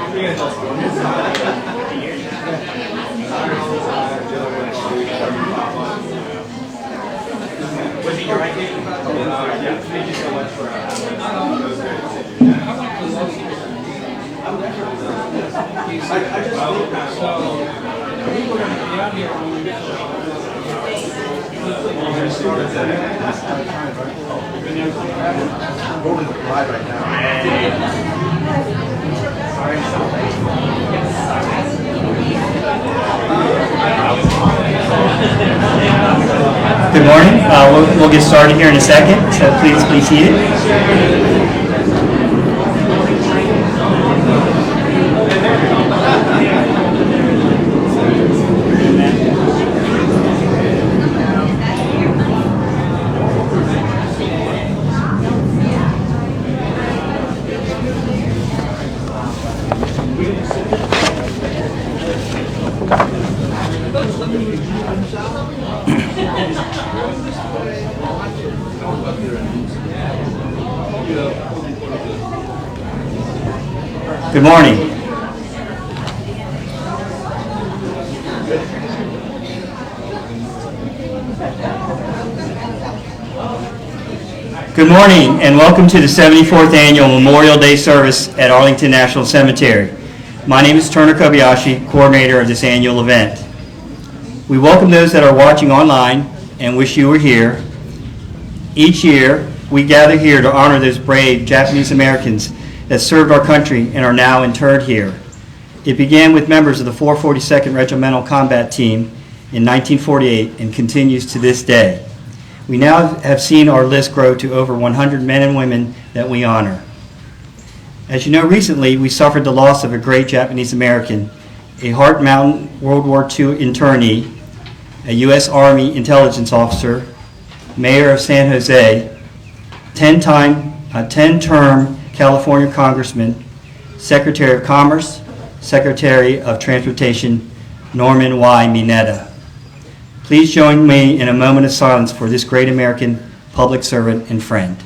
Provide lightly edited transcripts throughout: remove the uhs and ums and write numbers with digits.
Was it your idea? Yeah. Thank you so much for Good morning. We'll get started here in a second, so please be seated. Good morning. Good morning and welcome to the 74th Annual Memorial Day Service at Arlington National Cemetery. My name is Turner Kobayashi, coordinator of this annual event. We welcome those that are watching online and wish you were here. Each year, we gather here to honor those brave Japanese Americans that served our country and are now interred here. It began with members of the 442nd Regimental Combat Team in 1948 and continues to this day. We now have seen our list grow to over 100 men and women that we honor. As you know, recently we suffered the loss of a great Japanese American, a Hart Mountain World War II internee, a U.S. Army intelligence officer, mayor of San Jose, 10-term California Congressman, Secretary of Commerce, Secretary of Transportation, Norman Y. Mineta. Please join me in a moment of silence for this great American public servant and friend.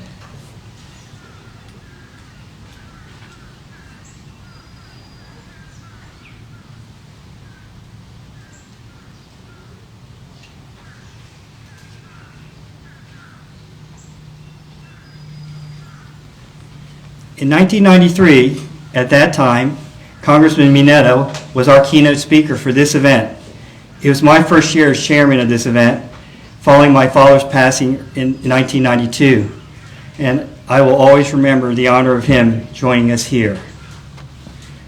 In 1993, at that time, Congressman Mineta was our keynote speaker for this event. It was my first year as chairman of this event, following my father's passing in 1992, and I will always remember the honor of him joining us here.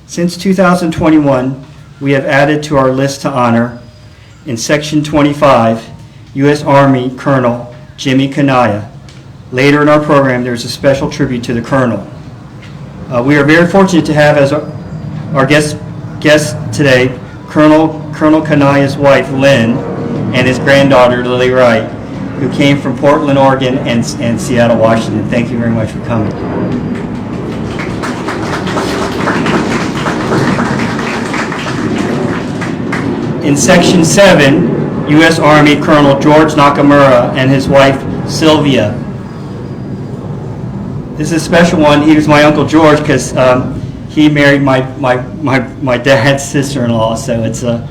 Since 2021, we have added to our list to honor, in Section 25, U.S. Army Colonel Jimmy Kanaya. Later in our program, there's a special tribute to the Colonel. We are very fortunate to have as our guest today Colonel Kanaya's wife, Lynn, and his granddaughter, Lily Wright, who came from Portland, Oregon, and Seattle, Washington. Thank you very much for coming. In Section 7, U.S. Army Colonel George Nakamura and his wife, Sylvia. This is a special one. He was my Uncle George because he married my dad's sister-in-law, so it's a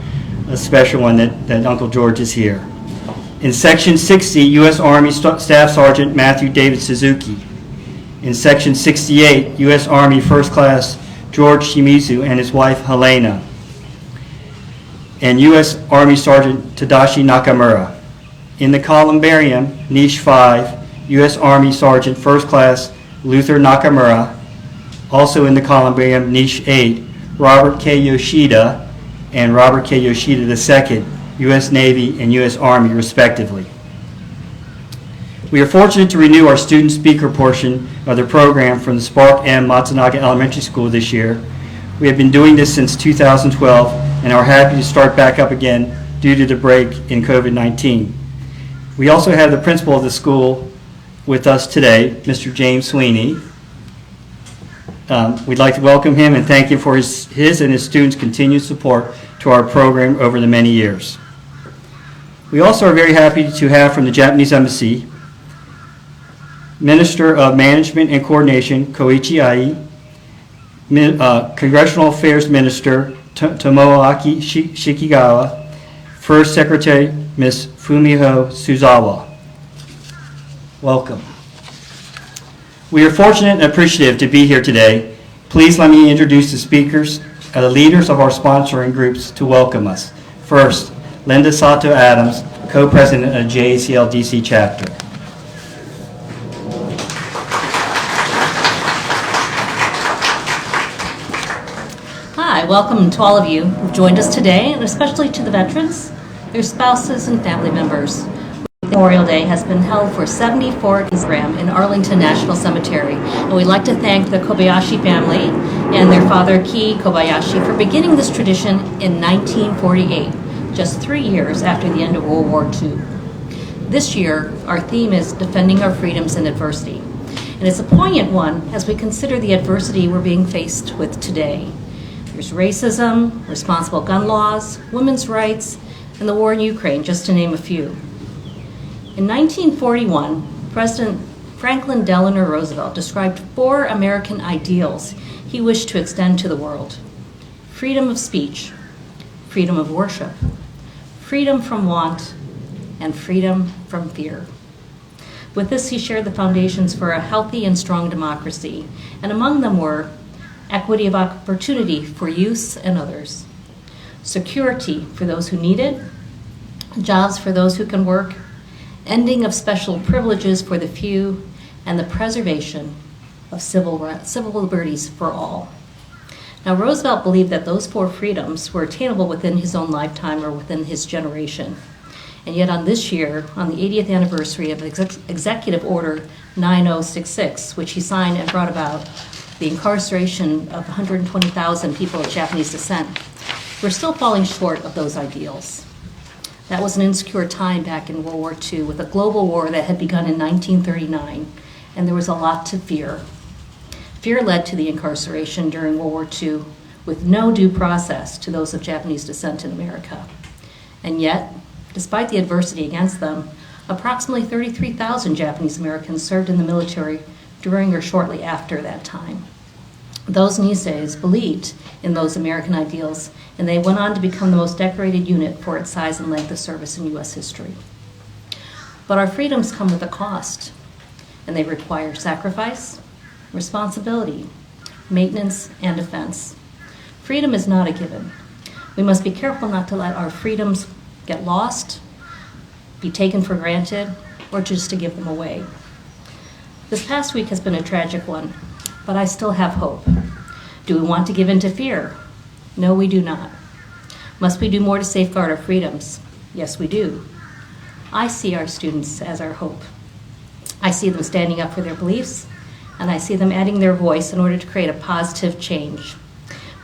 special one that Uncle George is here. In Section 60, U.S. Army Staff Sergeant Matthew David Suzuki. In Section 68, U.S. Army First Class George Shimizu and his wife Helena. And U.S. Army Sergeant Tadashi Nakamura. In the columbarium, Niche 5, U.S. Army Sergeant First Class Luther Nakamura. Also in the columbarium, Niche 8, Robert K. Yoshida and Robert K. Yoshida II, U.S. Navy and U.S. Army, respectively. We are fortunate to renew our student speaker portion of the program from the Spark M. Matsunaga Elementary School this year. We have been doing this since 2012 and are happy to start back up again due to the break in COVID-19. We also have the principal of the school with us today, Mr. James Sweeney. We'd like to welcome him and thank him for his and his students' continued support to our program over the many years. We also are very happy to have from the Japanese Embassy, Minister of Management and Coordination, Koichi Ai, Congressional Affairs Minister Tomoaki Shikigawa, First Secretary Ms. Fumio Suzawa. Welcome. We are fortunate and appreciative to be here today. Please let me introduce the speakers and the leaders of our sponsoring groups to welcome us. First, Linda Sato Adams, Co-President of JACL DC Chapter. Hi, welcome to all of you who've joined us today, and especially to the veterans, their spouses, and family members. Memorial Day has been held for 74 program in Arlington National Cemetery, and we'd like to thank the Kobayashi family and their father, Ki Kobayashi, for beginning this tradition in 1948, just 3 years after the end of World War II. This year, our theme is Defending Our Freedoms in Adversity, and it's a poignant one as we consider the adversity we're being faced with today. There's racism, responsible gun laws, women's rights, and the war in Ukraine, just to name a few. In 1941, President Franklin Delano Roosevelt described 4 American ideals he wished to extend to the world: freedom of speech, freedom of worship, freedom from want, and freedom from fear. With this, he shared the foundations for a healthy and strong democracy, and among them were equity of opportunity for youths and others, security for those who need it, jobs for those who can work, ending of special privileges for the few, and the preservation of civil liberties for all. Now, Roosevelt believed that those 4 freedoms were attainable within his own lifetime or within his generation. And yet on this year, on the 80th anniversary of Executive Order 9066, which he signed and brought about the incarceration of 120,000 people of Japanese descent, we're still falling short of those ideals. That was an insecure time back in World War II with a global war that had begun in 1939, and there was a lot to fear. Fear led to the incarceration during World War II with no due process to those of Japanese descent in America. And yet, despite the adversity against them, approximately 33,000 Japanese Americans served in the military during or shortly after that time. Those Niseis believed in those American ideals, and they went on to become the most decorated unit for its size and length of service in U.S. history. But our freedoms come with a cost, and they require sacrifice, responsibility, maintenance, and defense. Freedom is not a given. We must be careful not to let our freedoms get lost, be taken for granted, or just to give them away. This past week has been a tragic one, but I still have hope. Do we want to give in to fear? No, we do not. Must we do more to safeguard our freedoms? Yes, we do. I see our students as our hope. I see them standing up for their beliefs, and I see them adding their voice in order to create a positive change.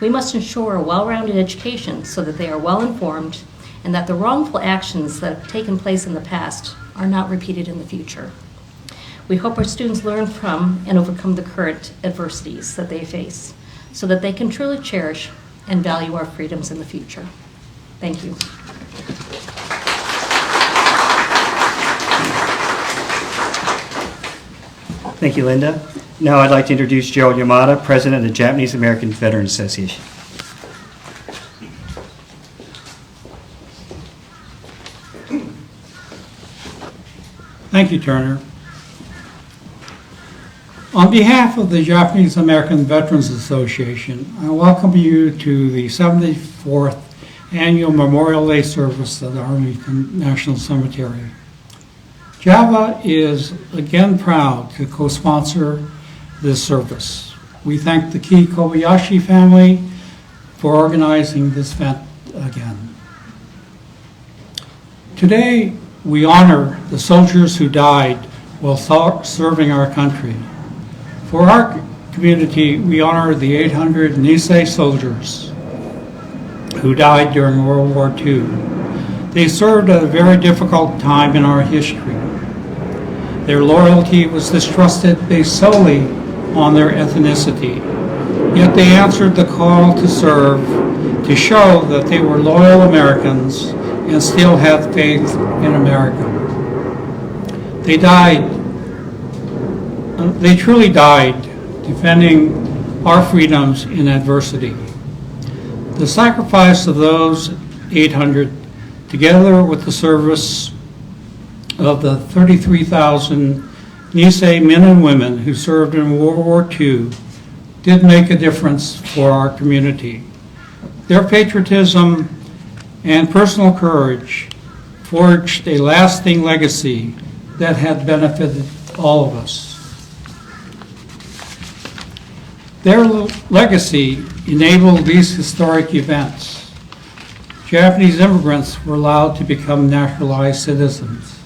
We must ensure a well-rounded education so that they are well-informed and that the wrongful actions that have taken place in the past are not repeated in the future. We hope our students learn from and overcome the current adversities that they face so that they can truly cherish and value our freedoms in the future. Thank you. Thank you, Linda. Now I'd like to introduce Gerald Yamada, President of the Japanese American Veterans Association. Thank you, Turner. On behalf of the Japanese American Veterans Association, I welcome you to the 74th Annual Memorial Day service at the Arlington National Cemetery. JAVA is again proud to co-sponsor this service. We thank the Ki Kobayashi family for organizing this event again. Today, we honor the soldiers who died while serving our country. For our community, we honor the 800 Nisei soldiers who died during World War II. They served at a very difficult time in our history. Their loyalty was distrusted based solely on their ethnicity. Yet they answered the call to serve to show that they were loyal Americans and still had faith in America. They truly died defending our freedoms in adversity. The sacrifice of those 800, together with the service of the 33,000 Nisei men and women who served in World War II, did make a difference for our community. Their patriotism and personal courage forged a lasting legacy that had benefited all of us. Their legacy enabled these historic events. Japanese immigrants were allowed to become naturalized citizens.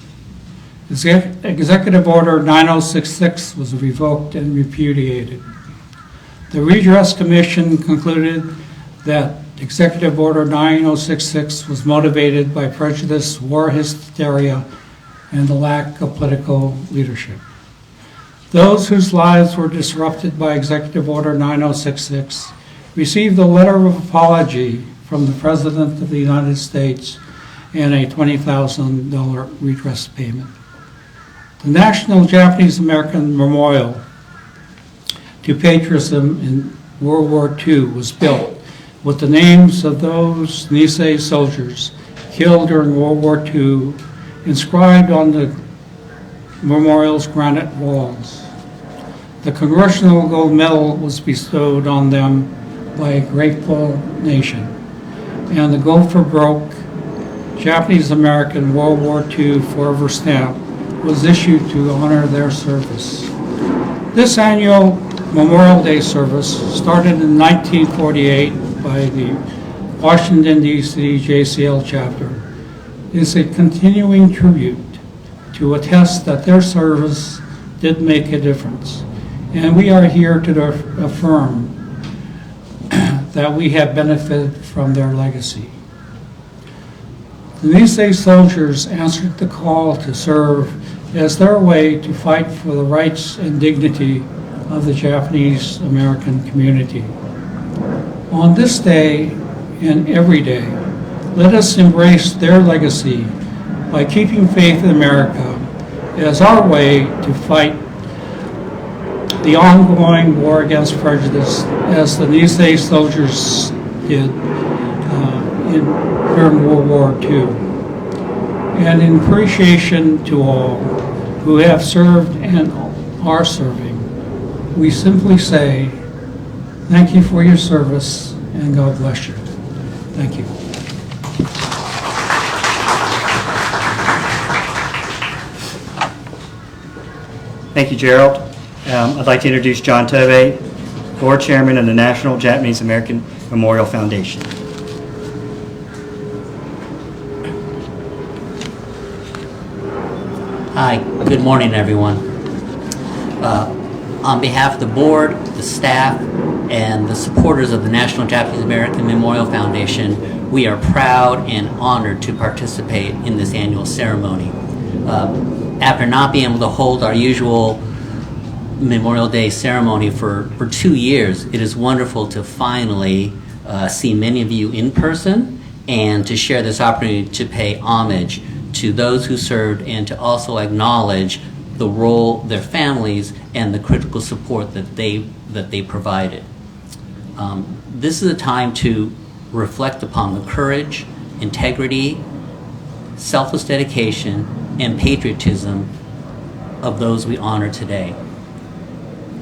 Executive Order 9066 was revoked and repudiated. The Redress Commission concluded that Executive Order 9066 was motivated by prejudice, war hysteria, and the lack of political leadership. Those whose lives were disrupted by Executive Order 9066 received a letter of apology from the President of the United States and a $20,000 redress payment. The National Japanese American Memorial to Patriotism in World War II was built with the names of those Nisei soldiers killed during World War II inscribed on the memorial's granite walls. The Congressional Gold Medal was bestowed on them by a grateful nation, and the Go for Broke Japanese American World War II Forever Stamp was issued to honor their service. This annual Memorial Day service started in 1948 by the Washington, D.C. JACL chapter. Is a continuing tribute to attest that their service did make a difference. And we are here to affirm that we have benefited from their legacy. The Nisei soldiers answered the call to serve as their way to fight for the rights and dignity of the Japanese American community. On this day and every day, let us embrace their legacy by keeping faith in America as our way to fight the ongoing war against prejudice as the Nisei soldiers did during World War II. And in appreciation to all who have served and are serving, we simply say, thank you for your service and God bless you. Thank you. Thank you, Gerald. I'd like to introduce John Tobey, Board Chairman of the National Japanese American Memorial Foundation. Hi, good morning, everyone. On behalf of the board, the staff, and the supporters of the National Japanese American Memorial Foundation, we are proud and honored to participate in this annual ceremony. After not being able to hold our usual Memorial Day ceremony for 2 years, it is wonderful to finally see many of you in person and to share this opportunity to pay homage to those who served and to also acknowledge the role, their families, and the critical support that they provided. This is a time to reflect upon the courage, integrity, selfless dedication, and patriotism of those we honor today.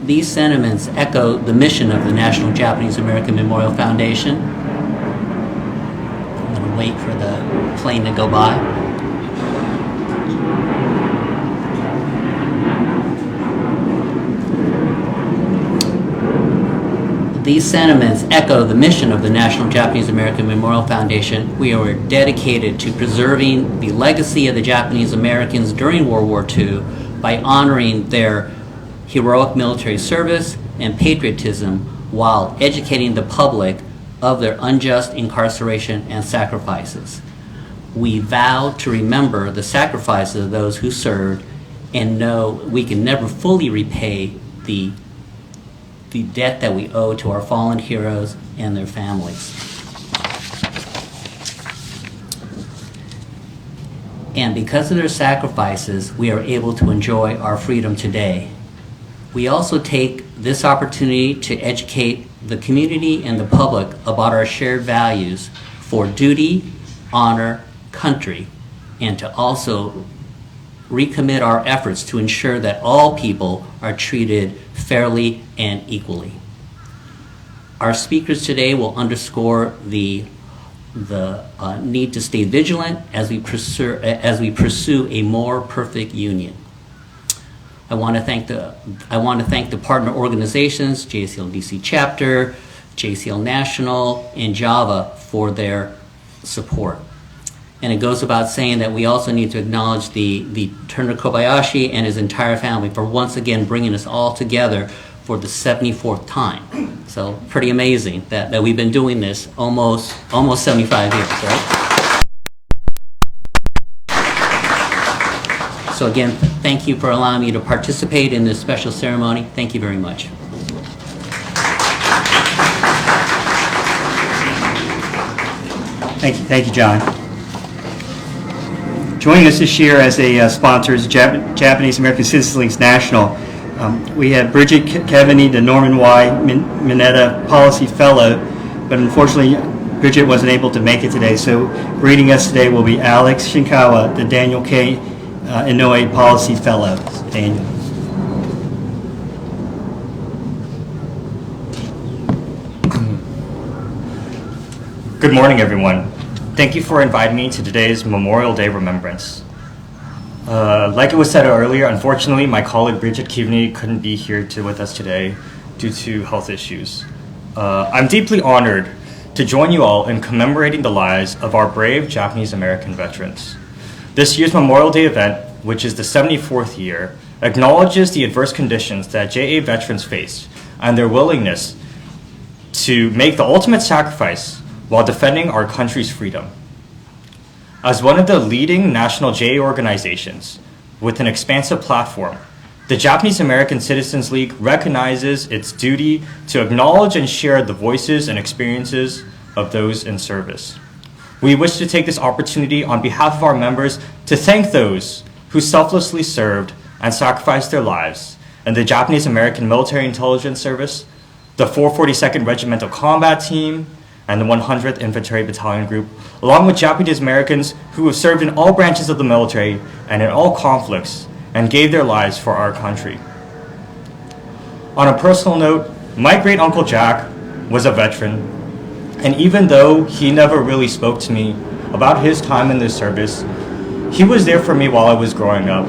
These sentiments echo the mission of the National Japanese American Memorial Foundation. I'm going to wait for the plane to go by. These sentiments echo the mission of the National Japanese American Memorial Foundation. We are dedicated to preserving the legacy of the Japanese Americans during World War II by honoring their heroic military service and patriotism while educating the public of their unjust incarceration and sacrifices. We vow to remember the sacrifices of those who served and know we can never fully repay the debt that we owe to our fallen heroes and their families. And because of their sacrifices, we are able to enjoy our freedom today. We also take this opportunity to educate the community and the public about our shared values for duty, honor, country, and to also recommit our efforts to ensure that all people are treated fairly and equally. Our speakers today will underscore the need to stay vigilant as we pursue a more perfect union. I want to thank the partner organizations, JACL DC Chapter, JACL National, and JAVA for their support. And it goes about saying that we also need to acknowledge the Turner Kobayashi and his entire family for once again bringing us all together for the 74th time. So pretty amazing that we've been doing this almost 75 years, right? So again, thank you for allowing me to participate in this special ceremony. Thank you very much. Thank you, John. Joining us this year as a sponsor is Japanese American Citizens League National. We have Bridget Kevany, the Norman Y. Mineta Policy Fellow, but unfortunately Bridget wasn't able to make it today, so greeting us today will be Alex Shinkawa, the Daniel K. Inouye Policy Fellow. Daniel. Good morning, everyone. Thank you for inviting me to today's Memorial Day Remembrance. Like it was said earlier, unfortunately, my colleague Bridget Kevany couldn't be here with us today due to health issues. I'm deeply honored to join you all in commemorating the lives of our brave Japanese American veterans. This year's Memorial Day event, which is the 74th year, acknowledges the adverse conditions that JA veterans faced and their willingness to make the ultimate sacrifice while defending our country's freedom. As one of the leading national JA organizations with an expansive platform, the Japanese American Citizens League recognizes its duty to acknowledge and share the voices and experiences of those in service. We wish to take this opportunity on behalf of our members to thank those who selflessly served and sacrificed their lives in the Japanese American Military Intelligence Service, the 442nd Regimental Combat Team, and the 100th Infantry Battalion Group, along with Japanese Americans who have served in all branches of the military and in all conflicts and gave their lives for our country. On a personal note, my great-uncle Jack was a veteran, and even though he never really spoke to me about his time in the service, he was there for me while I was growing up,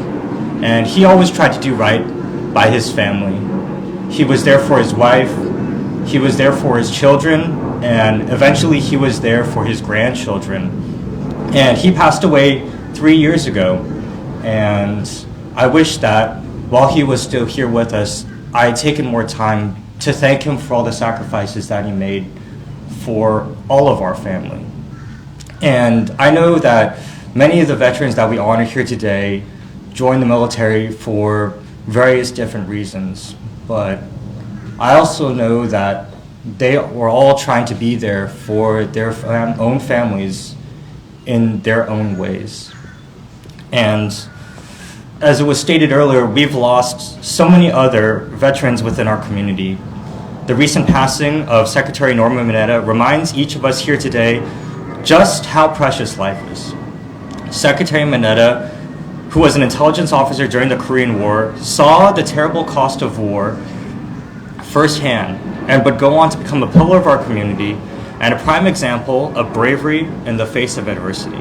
and he always tried to do right by his family. He was there for his wife, he was there for his children, and eventually he was there for his grandchildren. And he passed away 3 years ago, and I wish that while he was still here with us, I had taken more time to thank him for all the sacrifices that he made for all of our family. And I know that many of the veterans that we honor here today joined the military for various different reasons, but I also know that they were all trying to be there for their own families in their own ways. And as it was stated earlier, we've lost so many other veterans within our community. The recent passing of Secretary Norman Mineta reminds each of us here today just how precious life is. Secretary Mineta, who was an intelligence officer during the Korean War, saw the terrible cost of war firsthand and would go on to become a pillar of our community and a prime example of bravery in the face of adversity.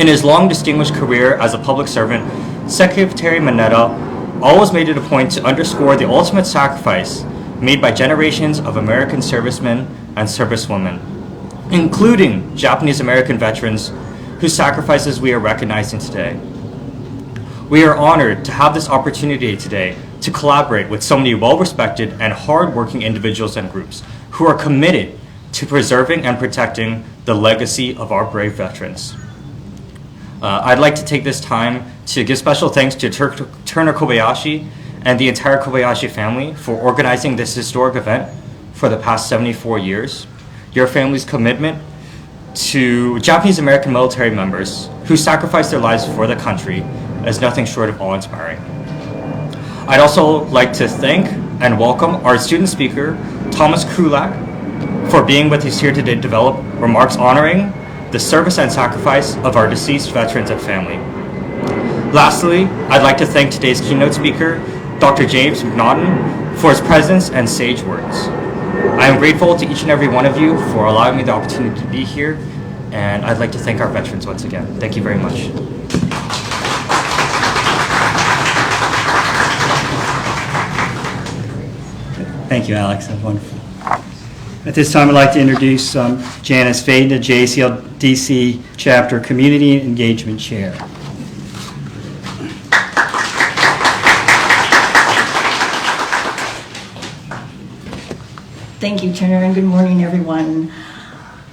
In his long distinguished career as a public servant, Secretary Mineta always made it a point to underscore the ultimate sacrifice made by generations of American servicemen and servicewomen, including Japanese American veterans whose sacrifices we are recognizing today. We are honored to have this opportunity today to collaborate with so many well-respected and hard-working individuals and groups who are committed to preserving and protecting the legacy of our brave veterans. I'd like to take this time to give special thanks to Turner Kobayashi and the entire Kobayashi family for organizing this historic event for the past 74 years. Your family's commitment to Japanese American military members who sacrificed their lives for the country is nothing short of awe-inspiring. I'd also like to thank and welcome our student speaker, Thomas Krulak, for being with us here today to develop remarks honoring the service and sacrifice of our deceased veterans and family. Lastly, I'd like to thank today's keynote speaker, Dr. James McNaughton, for his presence and sage words. I am grateful to each and every one of you for allowing me the opportunity to be here, and I'd like to thank our veterans once again. Thank you very much. Thank you, Alex. That's wonderful. At this time, I'd like to introduce Janice Faden, the JACL DC Chapter Community Engagement Chair. Thank you, Turner, and good morning, everyone.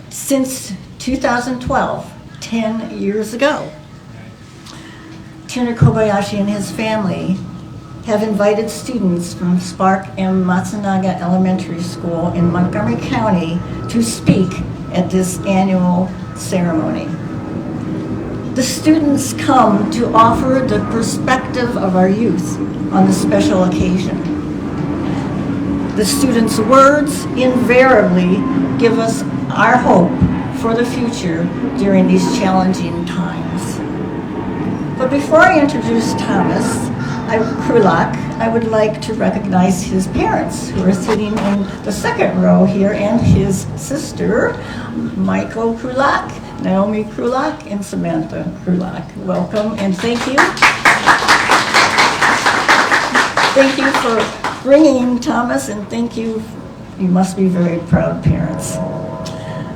Since 2012, 10 years ago, Turner Kobayashi and his family have invited students from Spark and Matsunaga Elementary School in Montgomery County to speak at this annual ceremony. The students come to offer the perspective of our youth on this special occasion. The students' words invariably give us our hope for the future during these challenging times. But before I introduce Thomas Krulak, I would like to recognize his parents, who are sitting in the second row here, and his sister, Michael Krulak, Naomi Krulak, and Samantha Krulak. Welcome and thank you. Thank you for bringing Thomas, and thank you. You must be very proud parents.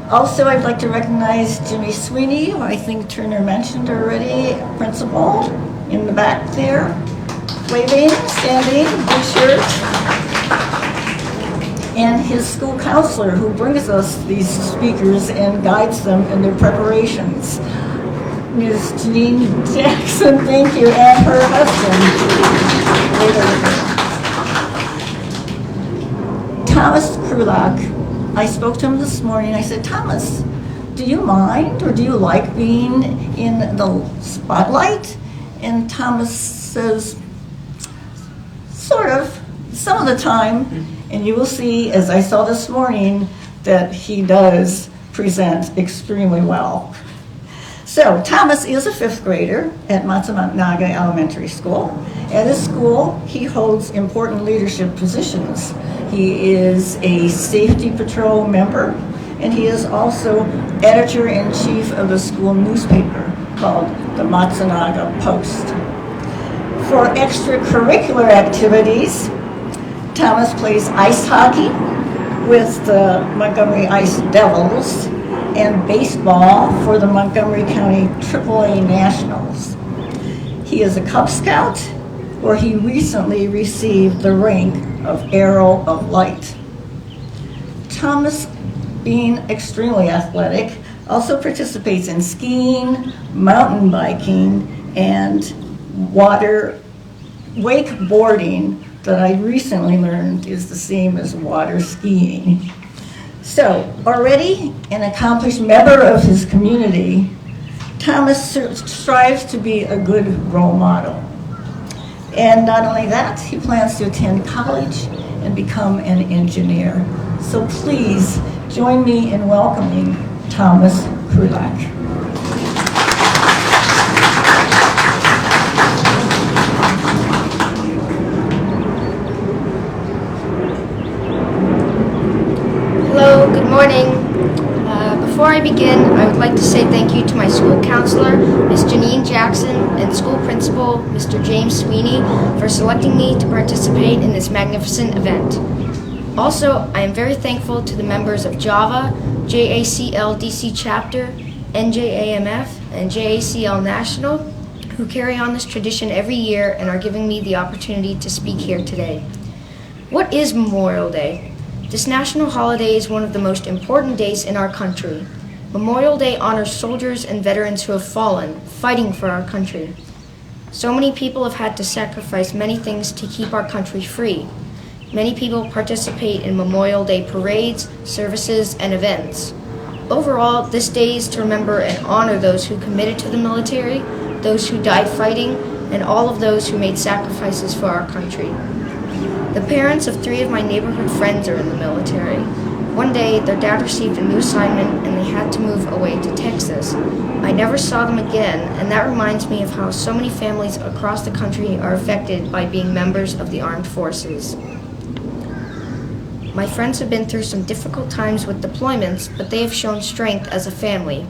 Also, I'd like to recognize Jimmy Sweeney, who I think Turner mentioned already, principal in the back there. Waving, standing, blue shirt, and his school counselor who brings us these speakers and guides them in their preparations. Ms. Janine Jackson, thank you, and her husband. Thomas Krulak, I spoke to him this morning. I said, Thomas, do you mind or do you like being in the spotlight? And Thomas says, sort of, some of the time, and you will see, as I saw this morning, that he does present extremely well. So, Thomas is a fifth grader at Matsunaga Elementary School. At his school, he holds important leadership positions. He is a safety patrol member, and he is also editor-in-chief of the school newspaper called the Matsunaga Post. For extracurricular activities, Thomas plays ice hockey with the Montgomery Ice Devils and baseball for the Montgomery County AAA Nationals. He is a Cub Scout, where he recently received the rank of Arrow of Light. Thomas, being extremely athletic, also participates in skiing, mountain biking, and wakeboarding that I recently learned is the same as water skiing. So, already an accomplished member of his community, Thomas strives to be a good role model. And not only that, he plans to attend college and become an engineer. So please join me in welcoming Thomas Krulak. Hello, good morning. Before I begin, I would like to say thank you to my school counselor, Ms. Janine Jackson, and school principal, Mr. James Sweeney, for selecting me to participate in this magnificent event. Also, I am very thankful to the members of JAVA, JACL DC Chapter, NJAMF, and JACL National, who carry on this tradition every year and are giving me the opportunity to speak here today. What is Memorial Day? This national holiday is one of the most important days in our country. Memorial Day honors soldiers and veterans who have fallen, fighting for our country. So many people have had to sacrifice many things to keep our country free. Many people participate in Memorial Day parades, services, and events. Overall, this day is to remember and honor those who committed to the military, those who died fighting, and all of those who made sacrifices for our country. The parents of 3 of my neighborhood friends are in the military. One day, their dad received a new assignment and they had to move away to Texas. I never saw them again, and that reminds me of how so many families across the country are affected by being members of the armed forces. My friends have been through some difficult times with deployments, but they have shown strength as a family.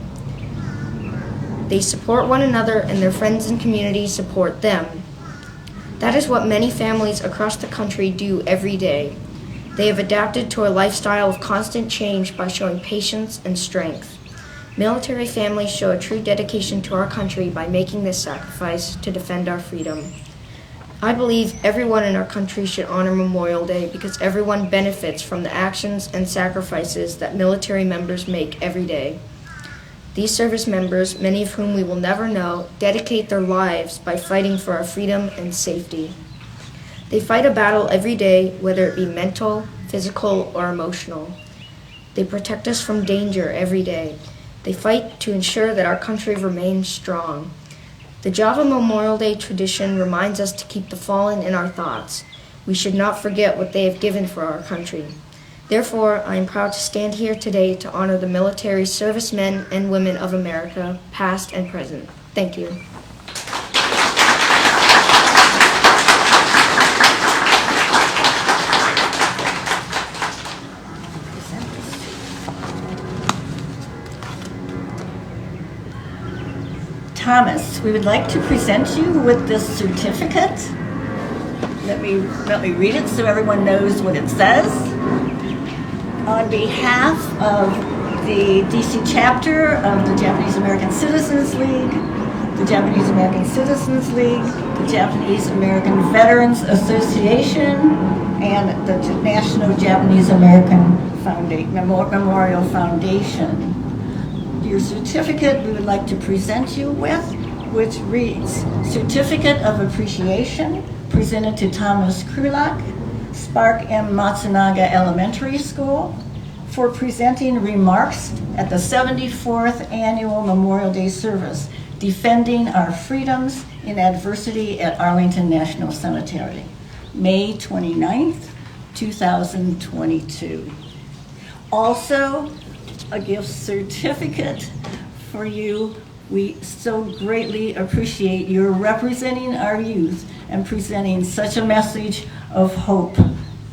They support one another, and their friends and community support them. That is what many families across the country do every day. They have adapted to a lifestyle of constant change by showing patience and strength. Military families show a true dedication to our country by making this sacrifice to defend our freedom. I believe everyone in our country should honor Memorial Day because everyone benefits from the actions and sacrifices that military members make every day. These service members, many of whom we will never know, dedicate their lives by fighting for our freedom and safety. They fight a battle every day, whether it be mental, physical, or emotional. They protect us from danger every day. They fight to ensure that our country remains strong. The Java Memorial Day tradition reminds us to keep the fallen in our thoughts. We should not forget what they have given for our country. Therefore, I am proud to stand here today to honor the military servicemen and women of America, past and present. Thank you. Thomas, we would like to present you with this certificate. Let me read it so everyone knows what it says. On behalf of the DC chapter of the Japanese American Citizens League, the Japanese American Citizens League, the Japanese American Veterans Association, and the National Japanese American Memorial Foundation. Your certificate we would like to present you with, which reads, Certificate of Appreciation, presented to Thomas Krulak, Spark M. Matsunaga Elementary School, for presenting remarks at the 74th Annual Memorial Day Service, Defending Our Freedoms in Adversity at Arlington National Cemetery, May 29th, 2022. Also, a gift certificate for you. We so greatly appreciate your representing our youth and presenting such a message of hope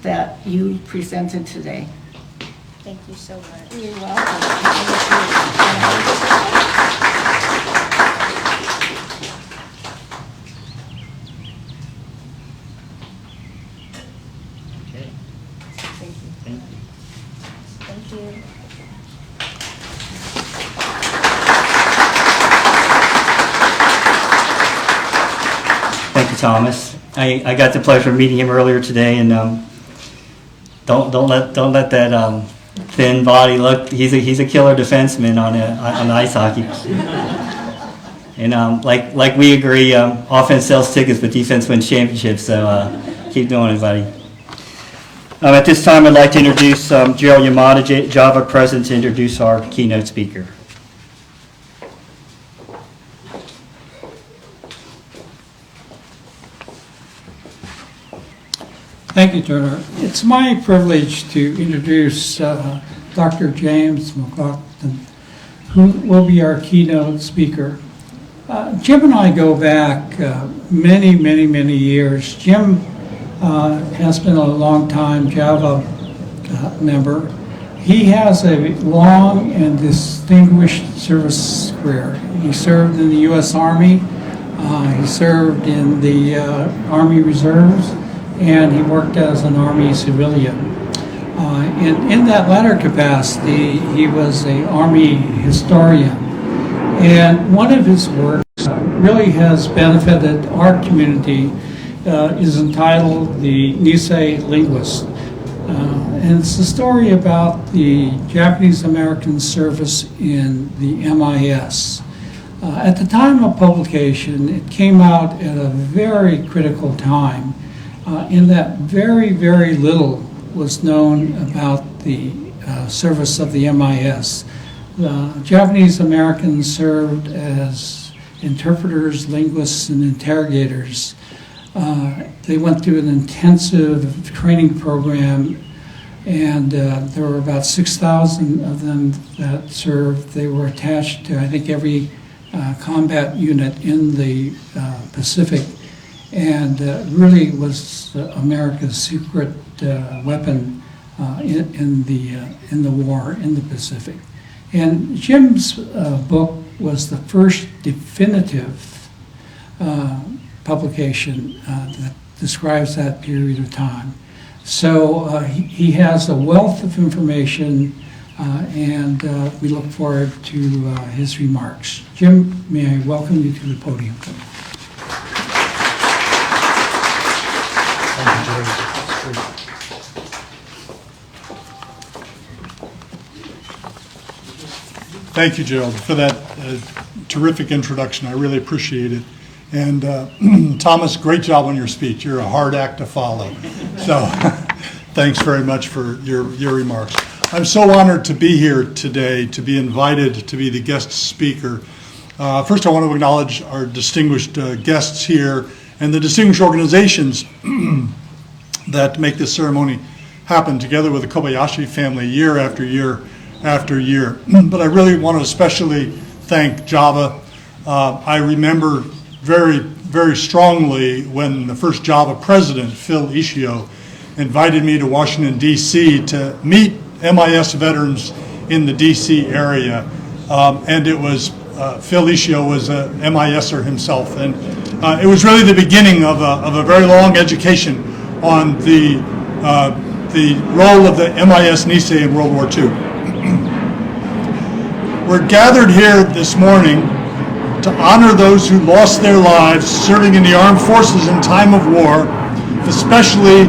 that you presented today. Thank you so much. You're welcome. Okay. Thank you. Thank you. Thank you. Thank you, Thomas. I got the pleasure of meeting him earlier today, and don't let that thin body look. He's a killer defenseman on ice hockey. And like we agree, offense sells tickets, but defense wins championships. So keep doing it, buddy. At this time, I'd like to introduce Gerald Yamada, Java President, to introduce our keynote speaker. Thank you, Turner. It's my privilege to introduce Dr. James McLaughlin, who will be our keynote speaker. Jim and I go back many years. Jim has been a long-time Java member. He has a long and distinguished service career. He served in the U.S. Army, he served in the Army Reserves, and he worked as an Army civilian. In that latter capacity, he was an Army historian. And one of his works really has benefited our community, is entitled The Nisei Linguist. And it's a story about the Japanese American service in the MIS. At the time of publication, it came out at a very critical time, in that very little was known about the service of the MIS. Japanese Americans served as interpreters, linguists, and interrogators. They went through an intensive training program, and there were about 6,000 of them that served. They were attached to, I think, every combat unit in the Pacific, and really was America's secret weapon in the war in the Pacific. And Jim's book was the first definitive publication that describes that period of time. So he has a wealth of information, and we look forward to his remarks. Jim, may I welcome you to the podium? Thank you, Gerald, for that terrific introduction. I really appreciate it. And Thomas, great job on your speech. You're a hard act to follow. So thanks very much for your remarks. I'm so honored to be here today, to be invited to be the guest speaker. First, I want to acknowledge our distinguished guests here and the distinguished organizations that make this ceremony happen together with the Kobayashi family year after year after year. But I really want to especially thank JAVA. I remember very, very strongly when the first JAVA president, Phil Ishio, invited me to Washington, D.C. to meet MIS veterans in the D.C. area. And it was, Phil Ishio was a MISer himself. And it was really the beginning of a very long education on the role of the MIS Nisei in World War II. We're gathered here this morning to honor those who lost their lives serving in the armed forces in time of war, especially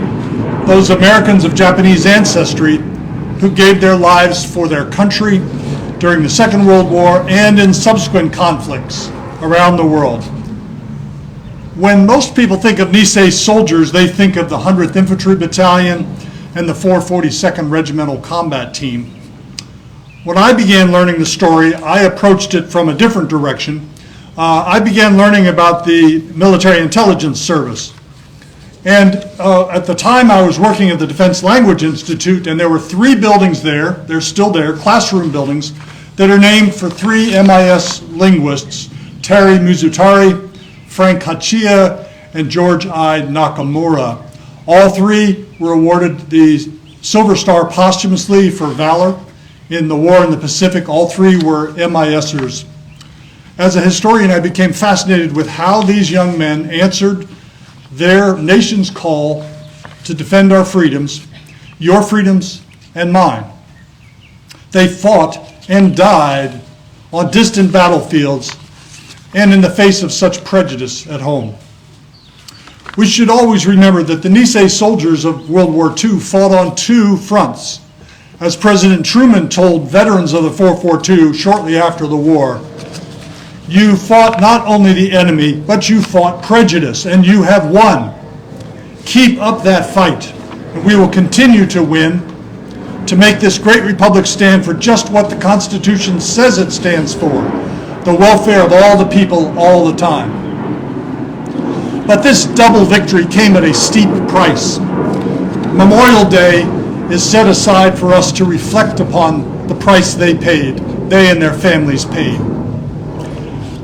those Americans of Japanese ancestry who gave their lives for their country during the Second World War and in subsequent conflicts around the world. When most people think of Nisei soldiers, they think of the 100th Infantry Battalion and the 442nd Regimental Combat Team. When I began learning the story, I approached it from a different direction. I began learning about the Military Intelligence Service. And at the time I was working at the Defense Language Institute, and there were 3 buildings there, they're still there, classroom buildings, that are named for 3 MIS linguists, Terry Mizutari, Frank Hachiya, and George I. Nakamura. All 3 were awarded the Silver Star posthumously for valor in the war in the Pacific. All 3 were MISers. As a historian, I became fascinated with how these young men answered their nation's call to defend our freedoms, your freedoms and mine. They fought and died on distant battlefields and in the face of such prejudice at home. We should always remember that the Nisei soldiers of World War II fought on 2 fronts. As President Truman told veterans of the 442 shortly after the war, you fought not only the enemy, but you fought prejudice, and you have won. Keep up that fight, and we will continue to win to make this great republic stand for just what the Constitution says it stands for, the welfare of all the people all the time. But this double victory came at a steep price. Memorial Day is set aside for us to reflect upon the price they paid, they and their families paid.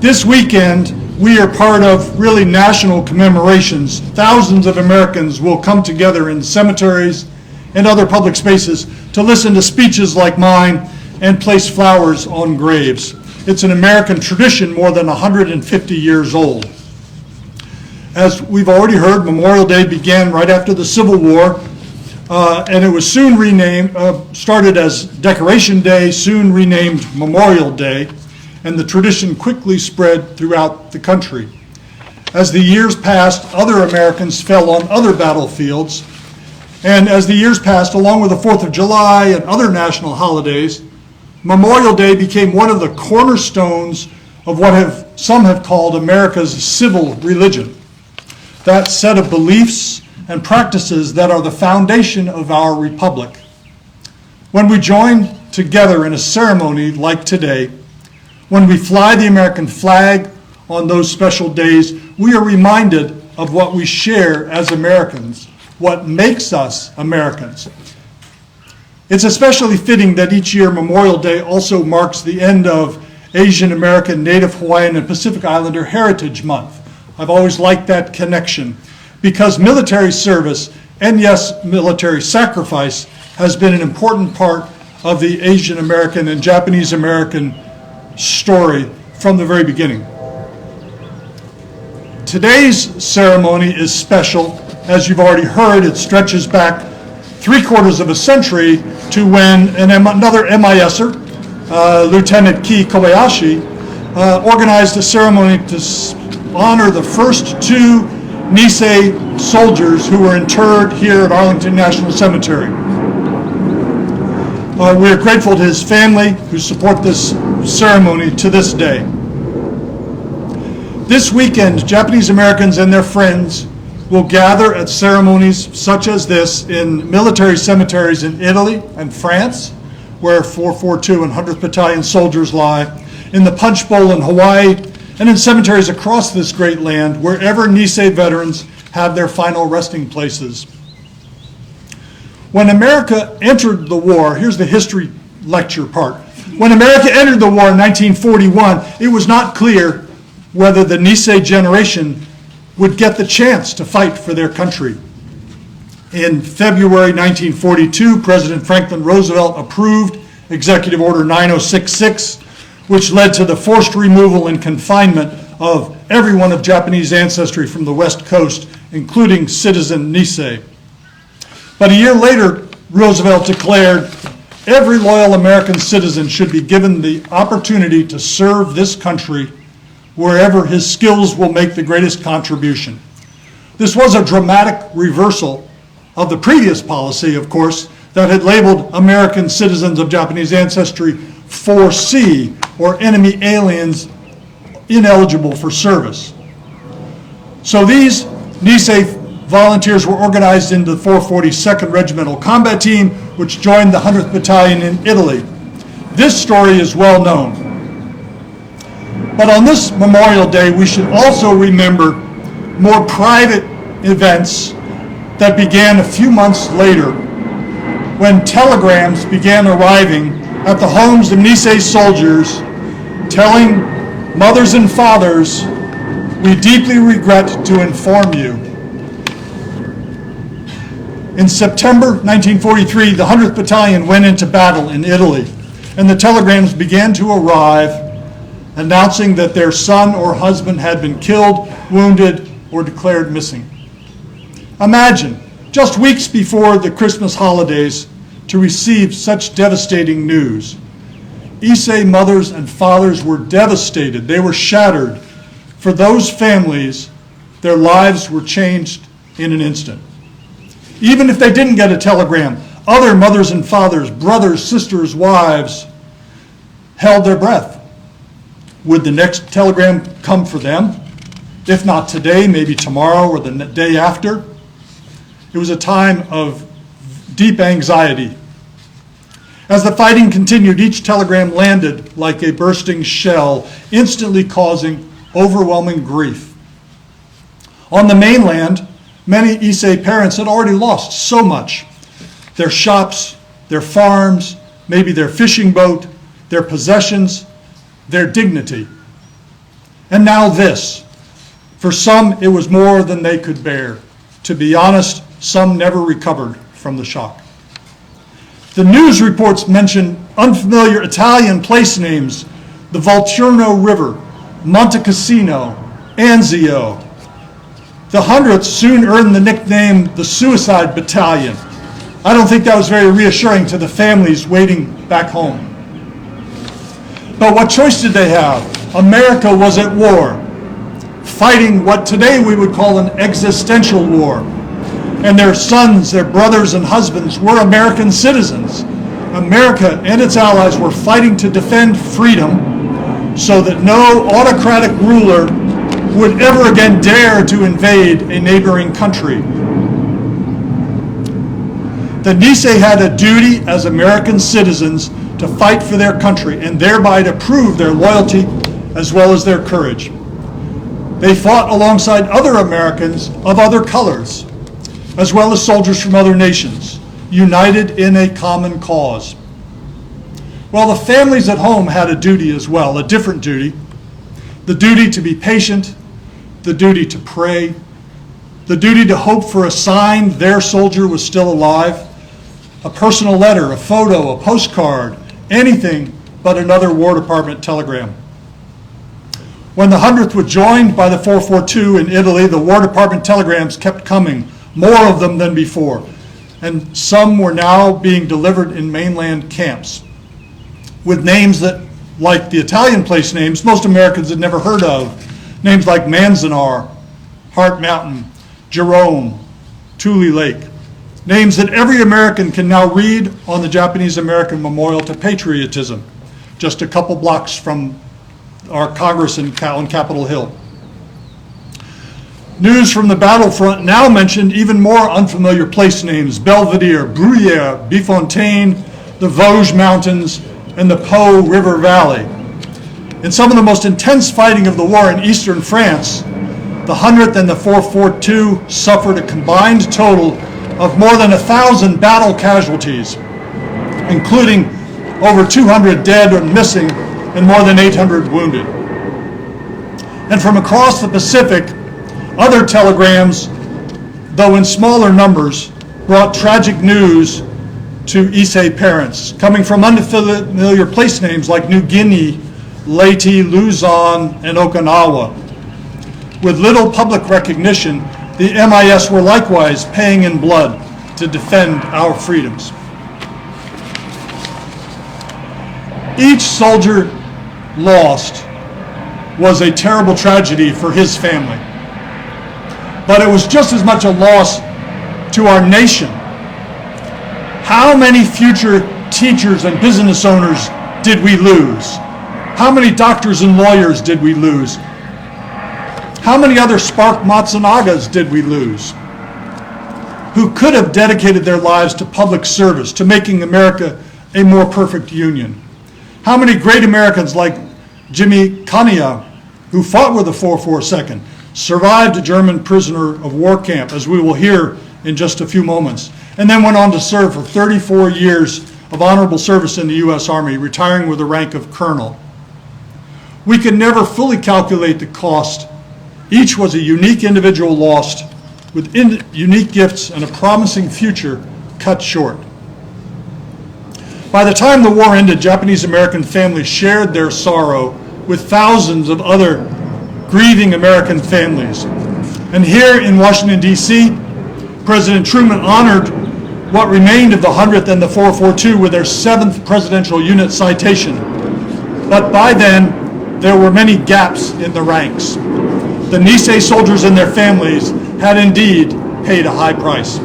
This weekend, we are part of really national commemorations. Thousands of Americans will come together in cemeteries and other public spaces to listen to speeches like mine and place flowers on graves. It's an American tradition more than 150 years old. As we've already heard, Memorial Day began right after the Civil War, and it was soon renamed, started as Decoration Day, soon renamed Memorial Day, and the tradition quickly spread throughout the country. As the years passed, other Americans fell on other battlefields, and as the years passed, along with the 4th of July and other national holidays, Memorial Day became one of the cornerstones of what some have called America's civil religion. That set of beliefs and practices that are the foundation of our republic. When we join together in a ceremony like today, when we fly the American flag on those special days, we are reminded of what we share as Americans, what makes us Americans. It's especially fitting that each year Memorial Day also marks the end of Asian American, Native Hawaiian, and Pacific Islander Heritage Month. I've always liked that connection because military service, and yes, military sacrifice, has been an important part of the Asian American and Japanese American story from the very beginning. Today's ceremony is special. As you've already heard, it stretches back 3/4 of a century to when another MISer, Lieutenant Ki Kobayashi, organized a ceremony to honor the first 2 Nisei soldiers who were interred here at Arlington National Cemetery. We are grateful to his family who support this ceremony to this day. This weekend, Japanese Americans and their friends will gather at ceremonies such as this in military cemeteries in Italy and France, where 442 and 100th Battalion soldiers lie, in the Punch Bowl in Hawaii, and in cemeteries across this great land, wherever Nisei veterans have their final resting places. When America entered the war, here's the history lecture part. When America entered the war in 1941, it was not clear whether the Nisei generation would get the chance to fight for their country. In February 1942, President Franklin Roosevelt approved Executive Order 9066, which led to the forced removal and confinement of everyone of Japanese ancestry from the West Coast, including citizen Nisei. But a year later, Roosevelt declared every loyal American citizen should be given the opportunity to serve this country wherever his skills will make the greatest contribution. This was a dramatic reversal of the previous policy, of course, that had labeled American citizens of Japanese ancestry 4C, or enemy aliens ineligible for service. So these Nisei volunteers were organized into the 442nd Regimental Combat Team, which joined the 100th Battalion in Italy. This story is well known. But on this Memorial Day, we should also remember more private events that began a few months later when telegrams began arriving at the homes of Nisei soldiers telling mothers and fathers, "We deeply regret to inform you." In September 1943, the 100th Battalion went into battle in Italy, and the telegrams began to arrive announcing that their son or husband had been killed, wounded, or declared missing. Imagine, just weeks before the Christmas holidays, to receive such devastating news. Issei mothers and fathers were devastated. They were shattered. For those families, their lives were changed in an instant. Even if they didn't get a telegram, other mothers and fathers, brothers, sisters, wives, held their breath. Would the next telegram come for them? If not today, maybe tomorrow or the day after. It was a time of deep anxiety. As the fighting continued, each telegram landed like a bursting shell, instantly causing overwhelming grief. On the mainland, many Issei parents had already lost so much. Their shops, their farms, maybe their fishing boat, their possessions, their dignity. And now this. For some, it was more than they could bear. To be honest, some never recovered from the shock. The news reports mention unfamiliar Italian place names, the Volturno River, Monte Cassino, Anzio. The 100th soon earned the nickname the Suicide Battalion. I don't think that was very reassuring to the families waiting back home. But what choice did they have? America was at war, fighting what today we would call an existential war. And their sons, their brothers and husbands were American citizens. America and its allies were fighting to defend freedom so that no autocratic ruler would ever again dare to invade a neighboring country. The Nisei had a duty as American citizens to fight for their country and thereby to prove their loyalty as well as their courage. They fought alongside other Americans of other colors, as well as soldiers from other nations, united in a common cause. Well, the families at home had a duty as well, a different duty. The duty to be patient, the duty to pray, the duty to hope for a sign their soldier was still alive, a personal letter, a photo, a postcard, anything but another War Department telegram. When the 100th was joined by the 442 in Italy, the War Department telegrams kept coming, more of them than before, and some were now being delivered in mainland camps with names that, like the Italian place names, most Americans had never heard of. Names like Manzanar, Hart Mountain, Jerome, Tule Lake. Names that every American can now read on the Japanese-American Memorial to Patriotism, just a couple blocks from our Congress on Capitol Hill. News from the battlefront now mentioned even more unfamiliar place names: Belvedere, Bruyere, Bifontaine, the Vosges Mountains, and the Po River Valley. In some of the most intense fighting of the war in eastern France, the 100th and the 442 suffered a combined total of more than 1,000 battle casualties, including over 200 dead or missing and more than 800 wounded. And from across the Pacific, other telegrams, though in smaller numbers, brought tragic news to Issei parents, coming from unfamiliar place names like New Guinea, Leyte, Luzon, and Okinawa. With little public recognition, the MIS were likewise paying in blood to defend our freedoms. Each soldier lost was a terrible tragedy for his family, but it was just as much a loss to our nation. How many future teachers and business owners did we lose? How many doctors and lawyers did we lose? How many other Spark Matsunagas did we lose, who could have dedicated their lives to public service, to making America a more perfect union? How many great Americans like Jimmy Kania, who fought with the 442nd, survived a German prisoner of war camp, as we will hear in just a few moments, and then went on to serve for 34 years of honorable service in the U.S. Army, retiring with the rank of colonel. We can never fully calculate the cost. Each was a unique individual lost, with unique gifts and a promising future cut short. By the time the war ended, Japanese-American families shared their sorrow with thousands of other grieving American families. And here in Washington, D.C., President Truman honored what remained of the 100th and the 442 with their 7th Presidential Unit citation. But by then, there were many gaps in the ranks. The Nisei soldiers and their families had indeed paid a high price.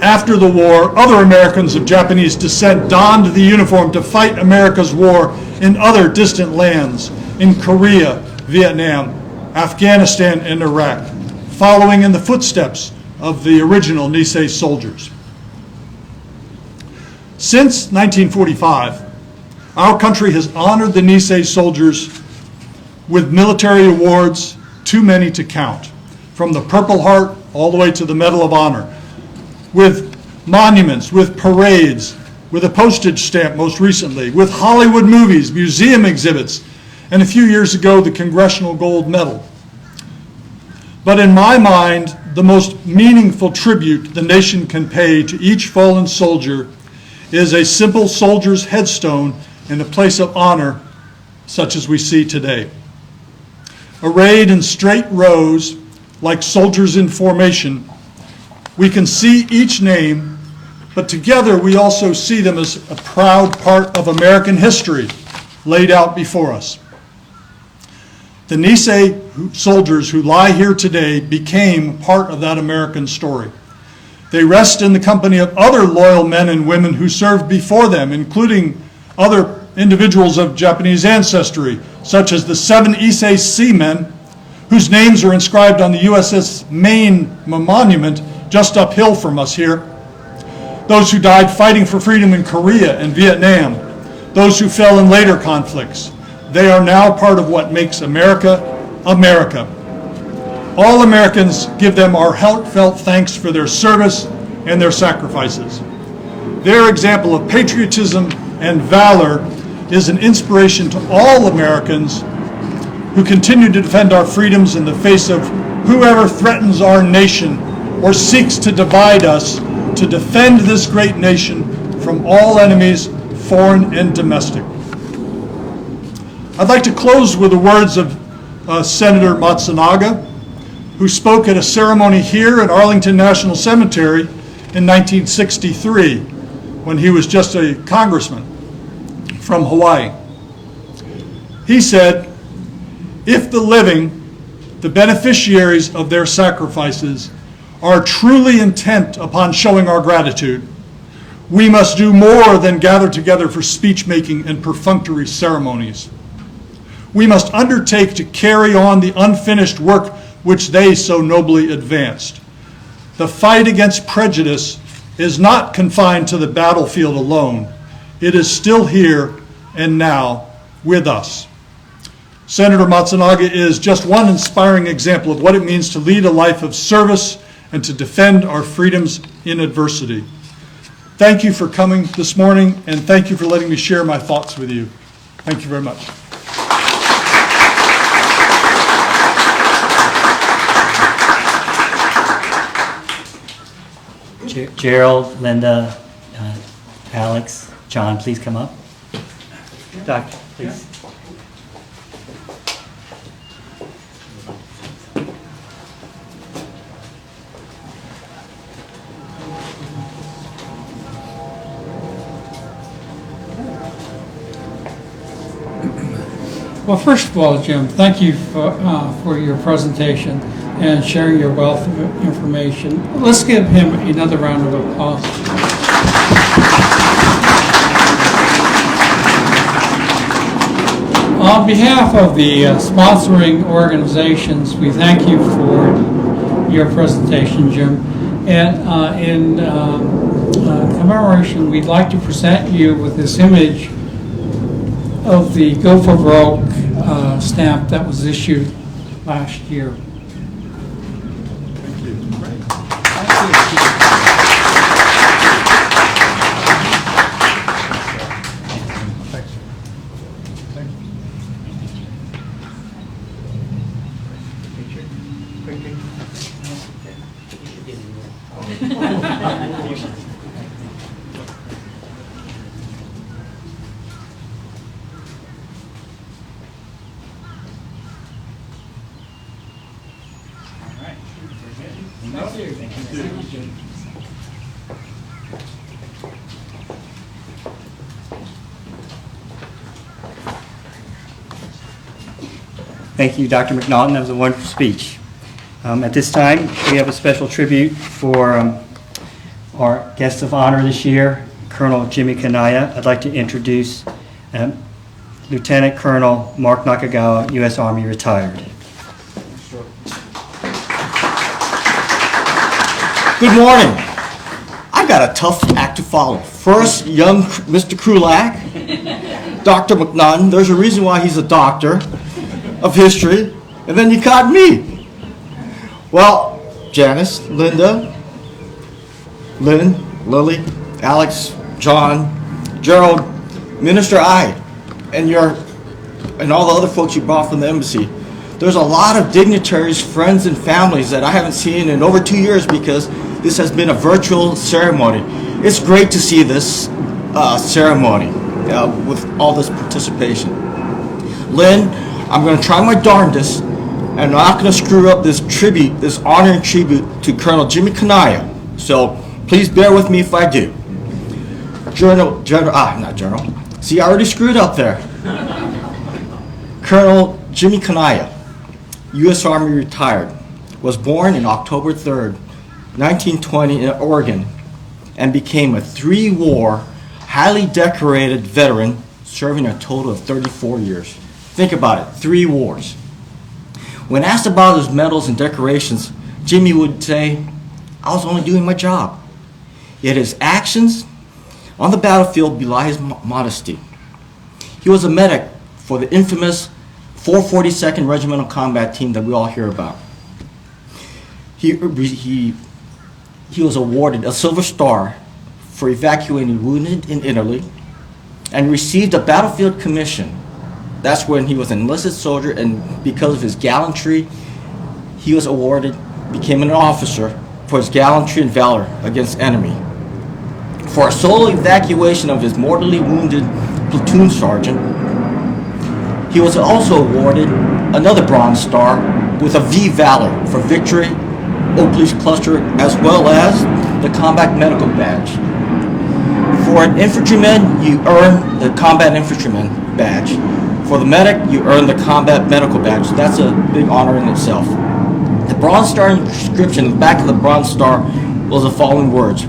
After the war, other Americans of Japanese descent donned the uniform to fight America's war in other distant lands, in Korea, Vietnam, Afghanistan, and Iraq, following in the footsteps of the original Nisei soldiers. Since 1945, our country has honored the Nisei soldiers with military awards, too many to count, from the Purple Heart all the way to the Medal of Honor, with monuments, with parades, with a postage stamp most recently, with Hollywood movies, museum exhibits, and a few years ago, the Congressional Gold Medal. But in my mind, the most meaningful tribute the nation can pay to each fallen soldier is a simple soldier's headstone in a place of honor such as we see today. Arrayed in straight rows, like soldiers in formation, we can see each name, but together we also see them as a proud part of American history laid out before us. The Nisei soldiers who lie here today became part of that American story. They rest in the company of other loyal men and women who served before them, including other individuals of Japanese ancestry, such as the 7 Issei seamen whose names are inscribed on the USS Maine monument just uphill from us here. Those who died fighting for freedom in Korea and Vietnam, those who fell in later conflicts. They are now part of what makes America America. All Americans give them our heartfelt thanks for their service and their sacrifices. Their example of patriotism and valor is an inspiration to all Americans who continue to defend our freedoms in the face of whoever threatens our nation or seeks to divide us, to defend this great nation from all enemies, foreign and domestic. I'd like to close with the words of Senator Matsunaga, who spoke at a ceremony here at Arlington National Cemetery in 1963, when he was just a congressman from Hawaii. He said, "If the living, the beneficiaries of their sacrifices, are truly intent upon showing our gratitude, we must do more than gather together for speech-making and perfunctory ceremonies. We must undertake to carry on the unfinished work which they so nobly advanced. The fight against prejudice is not confined to the battlefield alone. It is still here and now with us." Senator Matsunaga is just one inspiring example of what it means to lead a life of service and to defend our freedoms in adversity. Thank you for coming this morning, and thank you for letting me share my thoughts with you. Thank you very much. Gerald, Linda, Alex, John, please come up. Doctor, please. Well, first of all, Jim, thank you for your presentation and sharing your wealth of information. Let's give him another round of applause. On behalf of the sponsoring organizations, we thank you for your presentation, Jim. And in commemoration, we'd like to present you with this image of the Go for Broke stamp that was issued last year. Thank you. Thank you, Dr. McNaughton. That was a wonderful speech. At this time, we have a special tribute for our guest of honor this year, Colonel Jimmy Kanaya. I'd like to introduce Lieutenant Colonel Mark Nakagawa, U.S. Army retired. Good morning. I've got a tough act to follow. First, young Mr. Krulak, Dr. McNaughton. There's a reason why he's a doctor of history, and then you caught me. Well, Janice, Linda, Lynn, Lily, Alex, John, Gerald, Minister Ide, and all the other folks you brought from the embassy. There's a lot of dignitaries, friends, and families that I haven't seen in over 2 years because this has been a virtual ceremony. It's great to see this ceremony with all this participation. Lynn, I'm going to try my darndest, and I'm not going to screw up this tribute, this honor and tribute to Colonel Jimmy Kanaya. So please bear with me if I do. Not Journal. See, I already screwed up there. Colonel Jimmy Kanaya, U.S. Army retired, was born on October 3rd, 1920 in Oregon, and became a 3-war, highly decorated veteran, serving a total of 34 years. Think about it, 3 wars. When asked about his medals and decorations, Jimmy would say, "I was only doing my job." Yet his actions on the battlefield belie his modesty. He was a medic for the infamous 442nd Regimental Combat Team that we all hear about. He was awarded a Silver Star for evacuating wounded in Italy and received a battlefield commission. That's when he was an enlisted soldier, and because of his gallantry, he was awarded, became an officer for his gallantry and valor against enemy. For a solo evacuation of his mortally wounded platoon sergeant, he was also awarded another Bronze Star with a V Valor for victory, Oakley's Cluster, as well as the Combat Medical Badge. For an infantryman, you earn the Combat Infantryman Badge. For the medic, you earn the Combat Medical Badge. That's a big honor in itself. The Bronze Star inscription, the back of the Bronze Star, was the following words: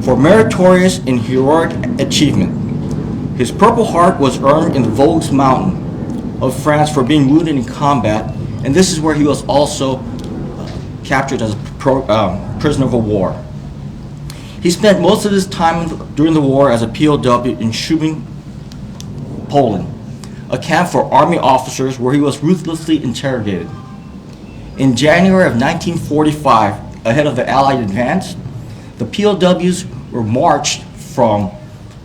for meritorious and heroic achievement. His Purple Heart was earned in the Vosges Mountain of France for being wounded in combat, and this is where he was also captured as a prisoner of war. He spent most of his time during the war as a POW in Szubin, Poland, a camp for army officers where he was ruthlessly interrogated. In January of 1945, ahead of the Allied advance, the POWs were marched from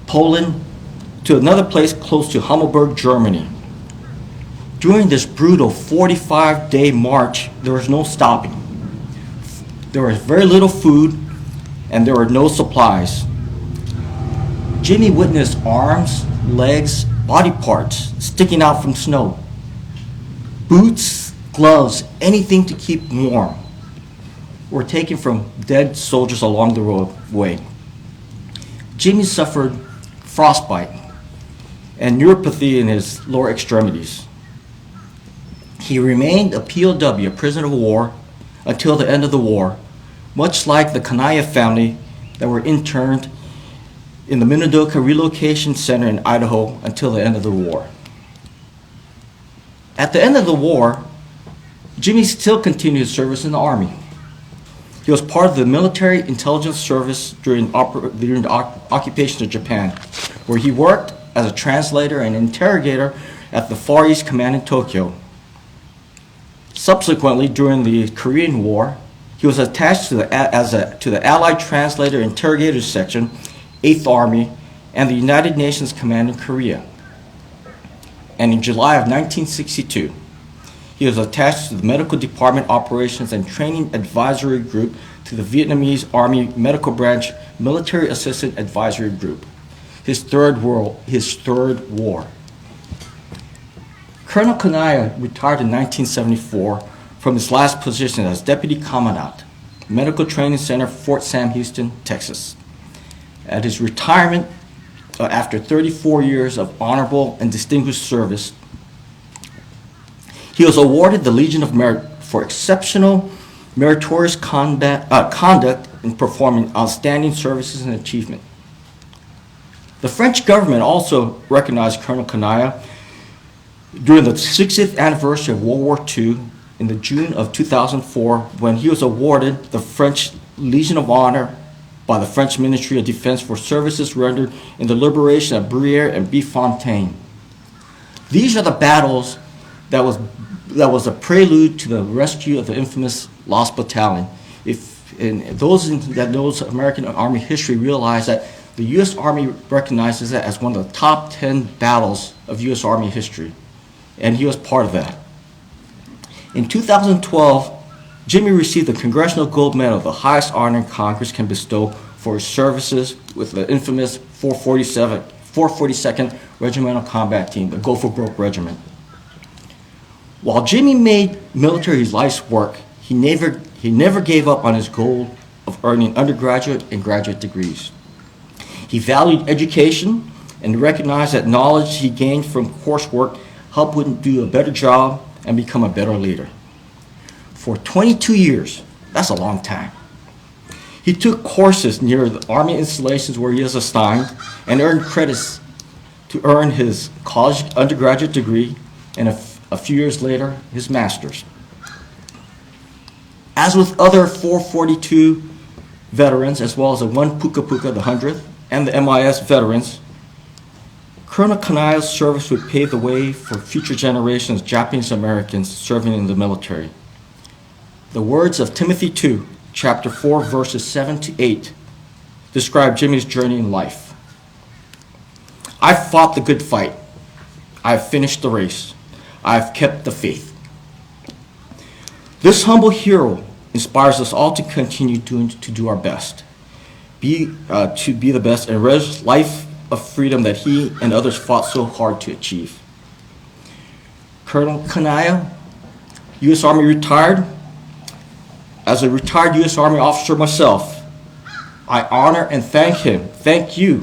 Poland to another place close to Hammelburg, Germany. During this brutal 45-day march, there was no stopping. There was very little food, and there were no supplies. Jimmy witnessed arms, legs, body parts sticking out from snow. Boots, gloves, anything to keep warm were taken from dead soldiers along the roadway. Jimmy suffered frostbite and neuropathy in his lower extremities. He remained a POW, a prisoner of war, until the end of the war, much like the Kanaya family that were interned in the Minidoka Relocation Center in Idaho until the end of the war. At the end of the war, Jimmy still continued his service in the Army. He was part of the Military Intelligence Service during the occupation of Japan, where he worked as a translator and interrogator at the Far East Command in Tokyo. Subsequently, during the Korean War, he was attached to the Allied Translator Interrogator Section, 8th Army, and the United Nations Command in Korea. And in July of 1962, he was attached to the Medical Department Operations and Training Advisory Group to the Vietnamese Army Medical Branch Military Assistant Advisory Group, his third war. Colonel Kanaya retired in 1974 from his last position as Deputy Commandant, Medical Training Center, Fort Sam Houston, Texas. At his retirement, after 34 years of honorable and distinguished service, he was awarded the Legion of Merit for exceptional meritorious conduct in performing outstanding services and achievement. The French government also recognized Colonel Kanaya during the 60th anniversary of World War II in the June of 2004, when he was awarded the French Legion of Honor by the French Ministry of Defense for services rendered in the liberation of Brière and Bifontaine. These are the battles that was a prelude to the rescue of the infamous Lost Battalion. Those that knows American Army history realize that the U.S. Army recognizes that as one of the top 10 battles of U.S. Army history, and he was part of that. In 2012, Jimmy received the Congressional Gold Medal, the highest honor Congress can bestow for his services with the infamous 442nd Regimental Combat Team, the Go for Broke Regiment. While Jimmy made military his life's work, he never gave up on his goal of earning undergraduate and graduate degrees. He valued education and recognized that knowledge he gained from coursework helped him do a better job and become a better leader. For 22 years, that's a long time, he took courses near the Army installations where he was assigned and earned credits to earn his college undergraduate degree and a few years later, his master's. As with other 442 veterans, as well as the one Puka Puka, the 100th, and the MIS veterans, Colonel Kanaya's service would pave the way for future generations of Japanese Americans serving in the military. The words of Timothy 2, chapter 4, verses 7 to 8 describe Jimmy's journey in life. I've fought the good fight. I've finished the race. I've kept the faith. This humble hero inspires us all to continue to do our best, to be the best and relish life of freedom that he and others fought so hard to achieve. Colonel Kanaya, U.S. Army retired. As a retired U.S. Army officer myself, I honor and thank you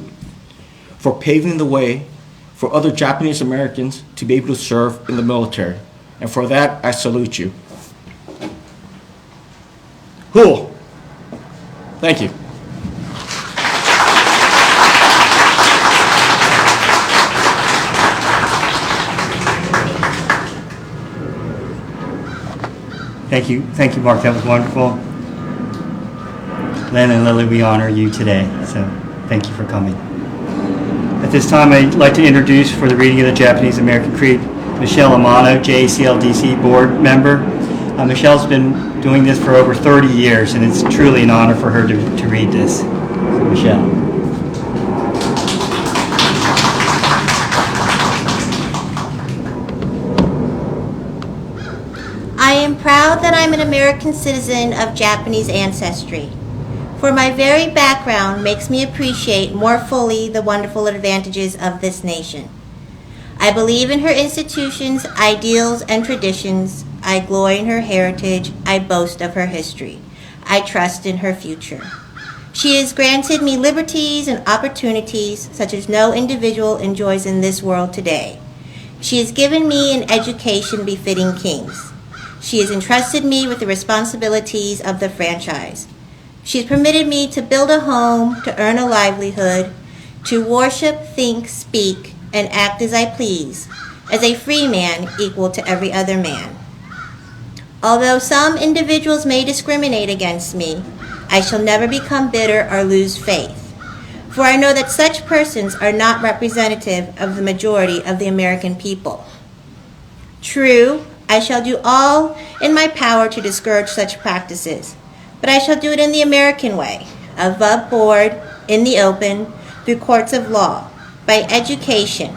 for paving the way for other Japanese Americans to be able to serve in the military. And for that, I salute you. Cool. Thank you. Thank you, Mark. That was wonderful. Len and Lily, we honor you today, so thank you for coming. At this time, I'd like to introduce, for the reading of the Japanese American Creed, Michelle Amano, JACL DC board member. Michelle's been doing this for over 30 years, and it's truly an honor for her to read this. So, Michelle. I am proud that I'm an American citizen of Japanese ancestry, for my very background makes me appreciate more fully the wonderful advantages of this nation. I believe in her institutions, ideals, and traditions. I glory in her heritage. I boast of her history. I trust in her future. She has granted me liberties and opportunities such as no individual enjoys in this world today. She has given me an education befitting kings. She has entrusted me with the responsibilities of the franchise. She has permitted me to build a home, to earn a livelihood, to worship, think, speak, and act as I please, as a free man equal to every other man. Although some individuals may discriminate against me, I shall never become bitter or lose faith, for I know that such persons are not representative of the majority of the American people. True, I shall do all in my power to discourage such practices, but I shall do it in the American way, above board, in the open, through courts of law, by education,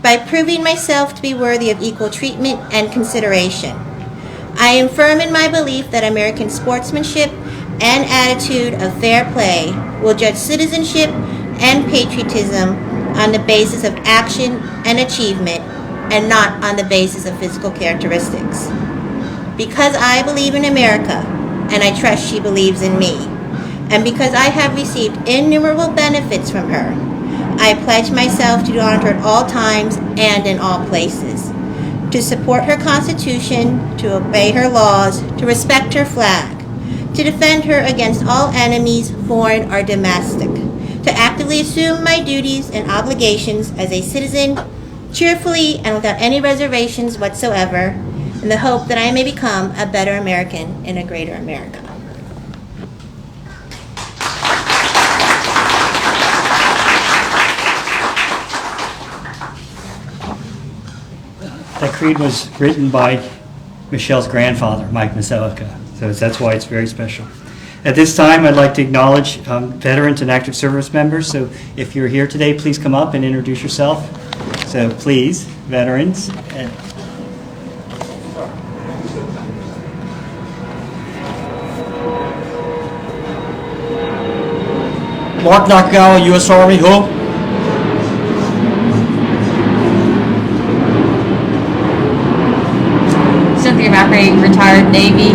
by proving myself to be worthy of equal treatment and consideration. I am firm in my belief that American sportsmanship and attitude of fair play will judge citizenship and patriotism on the basis of action and achievement, and not on the basis of physical characteristics. Because I believe in America, and I trust she believes in me, and because I have received innumerable benefits from her, I pledge myself to do honor to her at all times and in all places, to support her Constitution, to obey her laws, to respect her flag, to defend her against all enemies, foreign or domestic, to actively assume my duties and obligations as a citizen cheerfully and without any reservations whatsoever, in the hope that I may become a better American in a greater America. That creed was written by Michelle's grandfather, Mike Masaoka, so that's why it's very special. At this time, I'd like to acknowledge veterans and active service members, so if you're here today, please come up and introduce yourself. So please, veterans. Mark Nakagawa, U.S. Army, who? Cynthia Macrae, retired Navy.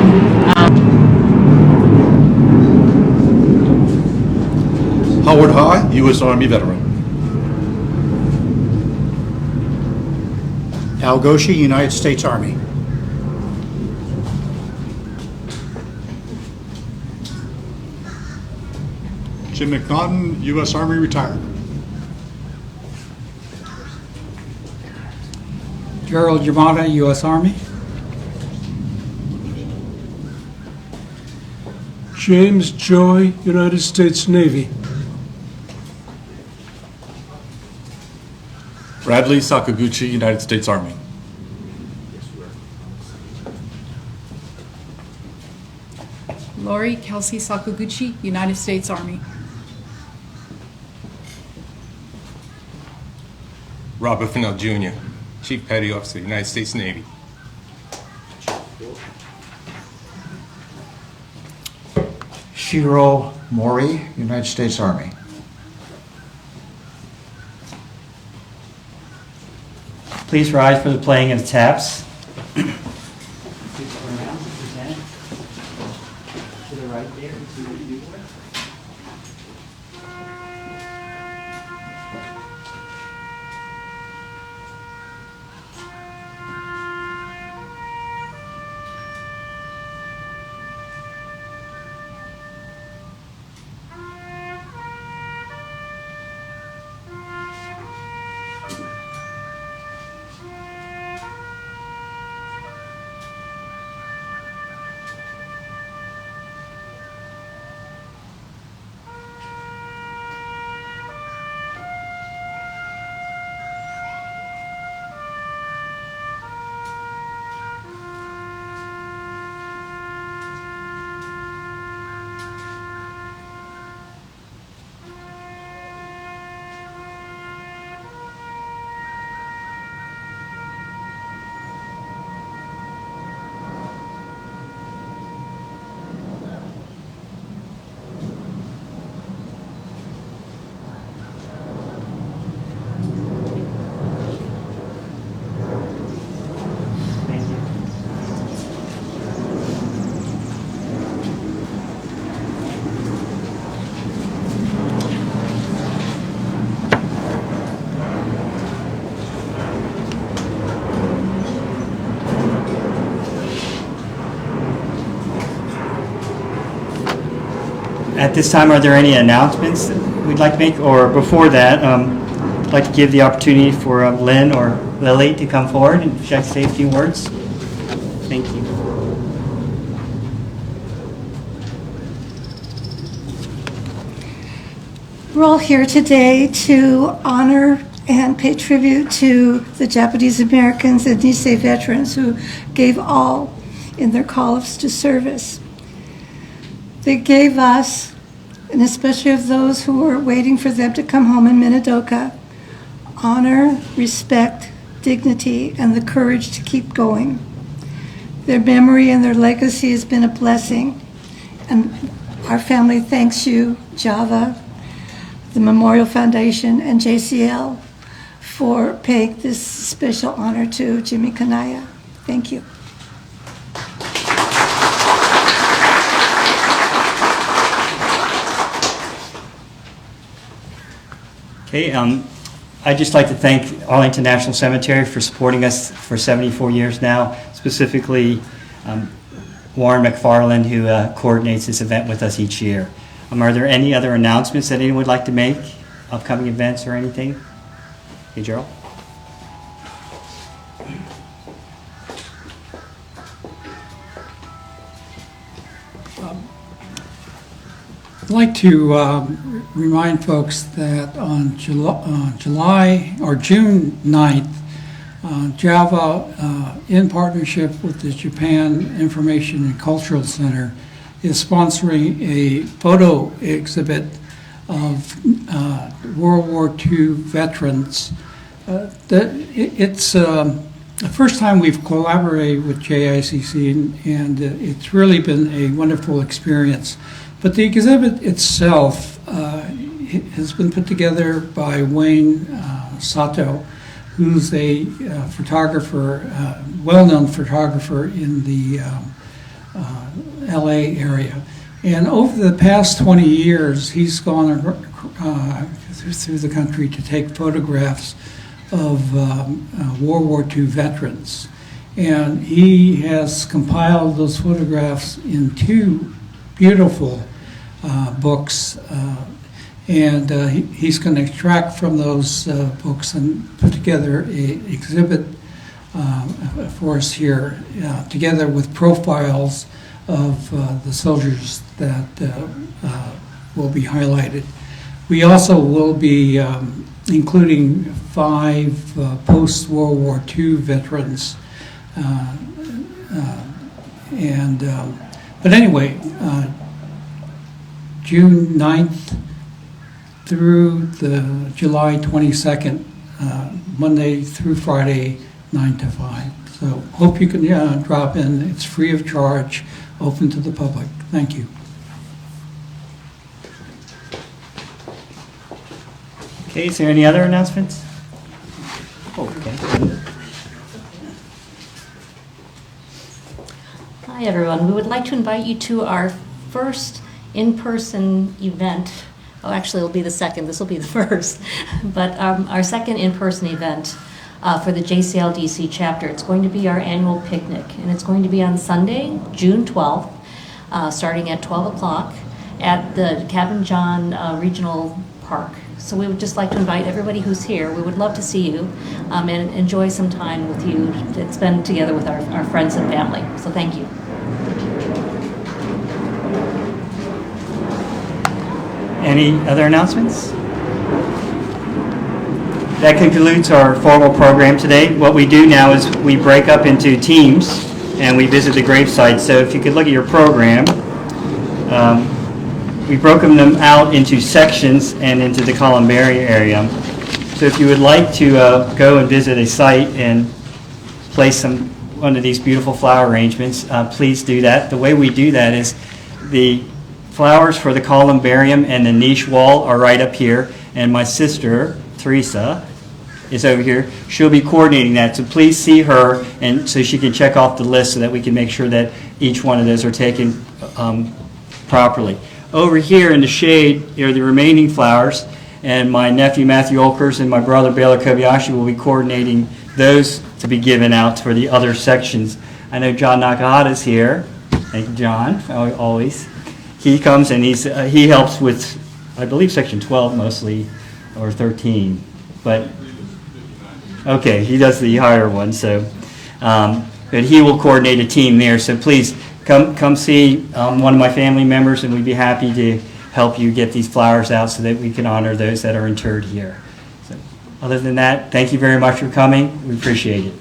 Howard High, U.S. Army veteran. Al Goshi, United States Army. Jim McNaughton, U.S. Army retired. Gerald Yamada, U.S. Army. James Joy, United States Navy. Bradley Sakaguchi, United States Army. Lori Kelsey Sakaguchi, United States Army. Robert Fennell Jr., Chief Petty Officer, United States Navy. Shiro Mori, United States Army. Please rise for the playing of taps. At this time, are there any announcements that we'd like to make? Or before that, I'd like to give the opportunity for Lynn or Lily to come forward and say a few words. Thank you. We're all here today to honor and pay tribute to the Japanese Americans and Nisei veterans who gave all in their calls to service. They gave us, and especially of those who were waiting for them to come home in Minidoka, honor, respect, dignity, and the courage to keep going. Their memory and their legacy has been a blessing, and our family thanks you, Java, the Memorial Foundation, and JCL for paying this special honor to Jimmy Kanaya. Thank you. Okay, I'd just like to thank Arlington National Cemetery for supporting us for 74 years now, specifically Warren McFarland, who coordinates this event with us each year. Are there any other announcements that anyone would like to make? Upcoming events or anything? Hey, Gerald? I'd like to remind folks that on June 9th, Java, in partnership with the Japan Information and Cultural Center, is sponsoring a photo exhibit of World War II veterans. It's the first time we've collaborated with JICC, and it's really been a wonderful experience. But the exhibit itself has been put together by Wayne Sato, who's a photographer, well-known photographer in the LA area. And over the past 20 years, he's gone through the country to take photographs of World War II veterans. And he has compiled those photographs in two beautiful books, and he's going to extract from those books and put together an exhibit for us here, together with profiles of the soldiers that will be highlighted. We also will be including 5 post-World War II veterans. But anyway, June 9th through the July 22nd, Monday through Friday, 9 to 5. So hope you can drop in. It's free of charge, open to the public. Thank you. Okay, is there any other announcements? Okay. Hi, everyone. We would like to invite you to our first in-person event. Oh, actually, it'll be the second. This will be the first. But our second in-person event for the JACL DC chapter. It's going to be our annual picnic, and it's going to be on Sunday, June 12th, starting at 12 o'clock at the Cabin John Regional Park. So we would just like to invite everybody who's here. We would love to see you and enjoy some time with you to spend together with our friends and family. So thank you. Any other announcements? That concludes our formal program today. What we do now is we break up into teams and we visit the gravesite. So if you could look at your program, we broke them out into sections and into the columbarium area. So if you would like to go and visit a site and place one of these beautiful flower arrangements, please do that. The way we do that is the flowers for the columbarium and the niche wall are right up here, and my sister, Teresa, is over here. She'll be coordinating that, so please see her, and so she can check off the list so that we can make sure that each one of those are taken properly. Over here in the shade are the remaining flowers, and my nephew Matthew Olkers and my brother Baylor Kobayashi will be coordinating those to be given out for the other sections. I know John Nakahata's here. Thank you, John, always. He comes and he helps with, I believe, section 12 mostly, or 13. But okay, he does the higher one. So, but he will coordinate a team there. So please come see one of my family members, and we'd be happy to help you get these flowers out so that we can honor those that are interred here. So, other than that, thank you very much for coming. We appreciate it.